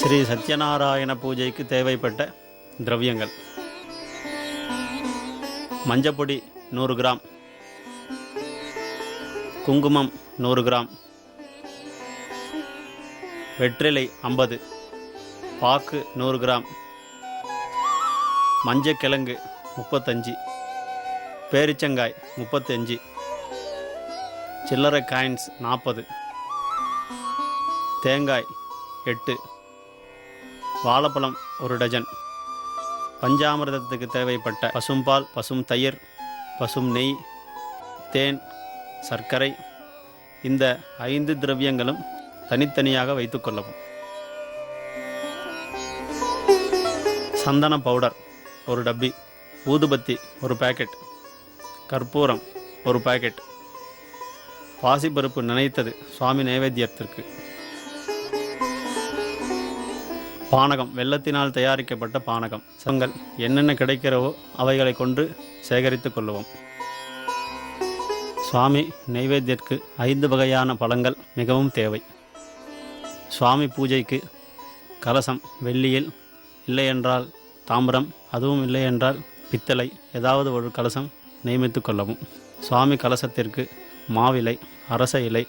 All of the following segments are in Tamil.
ஸ்ரீ சத்யநாராயண பூஜைக்கு தேவைப்பட்ட திரவியங்கள்: மஞ்சப்பொடி 100 கிராம், குங்குமம் 100 கிராம், வெற்றிலை 50, பாக்கு 100 கிராம், மஞ்சக்கிழங்கு 35, பேரிச்சங்காய் 35, சில்லறை காயின்ஸ் 40, தேங்காய் 8, வாழைப்பழம் 1 டஜன், பஞ்சாமிர்தத்துக்கு தேவைப்பட்ட பசும்பால், பசும் தயிர், பசும் நெய், தேன், சர்க்கரை. இந்த 5 திரவியங்களும் தனித்தனியாக வைத்துக்கொள்ளவும். சந்தன பவுடர் 1 டப்பி, ஊதுபத்தி 1 பாக்கெட், கற்பூரம் 1 பாக்கெட், பாசிப்பருப்பு நினைத்தது சுவாமி நைவேத்தியத்திற்கு, பானகம், வெல்லத்தினால் தயாரிக்கப்பட்ட பானகம். சங்கள் என்னென்ன கிடைக்கிறவோ அவைகளை கொண்டு சேகரித்து கொள்ளுவோம். சுவாமி நைவேத்தியத்திற்கு 5 வகையான பழங்கள் மிகவும் தேவை. சுவாமி பூஜைக்கு கலசம் வெள்ளியில், இல்லையென்றால் தாமிரம், அதுவும் இல்லையென்றால் பித்தளை, ஏதாவது ஒரு கலசம் நியமித்து கொள்ளவும். சுவாமி கலசத்திற்கு மாவிலை, அரச இலை,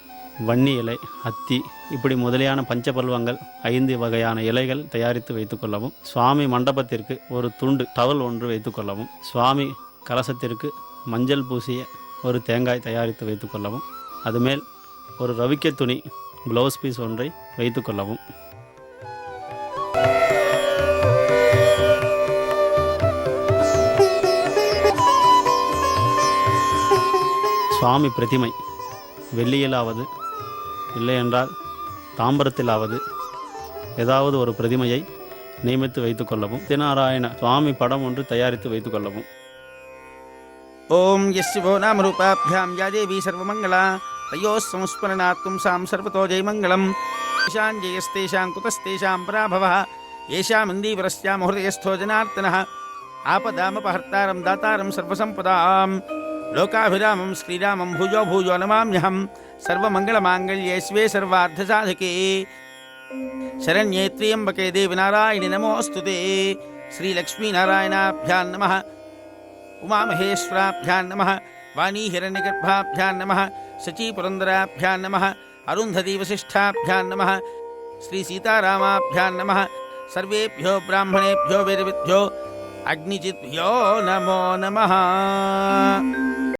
வன்னி இலை, அத்தி, இப்படி முதலியான பஞ்சபல்வங்கள் 5 வகையான இலைகள் தயாரித்து வைத்துக்கொள்ளவும். சுவாமி மண்டபத்திற்கு ஒரு துண்டு டவல் ஒன்று வைத்துக்கொள்ளவும். சுவாமி கலசத்திற்கு மஞ்சள் பூசிய ஒரு தேங்காய் தயாரித்து வைத்துக்கொள்ளவும். அதுமேல் ஒரு ரவிக்கை துணி ப்ளவுஸ் பீஸ் ஒன்றை வைத்துக்கொள்ளவும். சுவாமி பிரதிமை வெள்ளியிலாவது இல்லையென்றால் தாம்பரத்திலாவது ஏதாவது ஒரு பிரதிமையை நியமித்து வைத்துக்கொள்ளவும். சத்யநாராயண சுவாமி படம் ஒன்று தயாரித்து வைத்துக்கொள்ளவும். ஓம் யஸ்வோ நாம ரூபாபியாம் யா தேவி சர்வமங்களா தயோ சம்ஸ்மரணாத் பும்சாம் சர்வதோ ஜெயமங்கலம். ஏஷாம் ஜெயஸ்தேஷாம் குதஸ்தேஷாம் பராபவः ஏஷாம் இந்தீவரஸ்யாம் ஹிருதயஸ்தோ ஜனார்த்தனः ஆபதாமபஹர்த்தாரம் தாத்தாரம் சர்வசம்பதாம் லோகாபிராமம் ஸ்ரீராமம் பூஜோ பூஜோ நமாம்யஹம். சர்வமங்களமாங்கல்யே சிவே சர்வார்த்தசாதகே சரண்யே த்ரியம்பகே தேவி நாராயணி நமோஸ்துதே. ஸ்ரீலக்ஷ்மீநாராயணாभ्यां நமः, உமாமகேஸ்வராभ्यां நமः, வாணீஹிரண்யகர்பாभ्यां நமः, சச்சீபுரந்தராभ्यां நமः, அருந்ததீவசிஷ்டாभ्यां நமः, ஸ்ரீசீதாராமாभ्यां நமः. சர்வேभ्यो ब्राह्मणेभ्यो वेदविद्भ्यो अग्निजिद्भ्यो नमो नमः.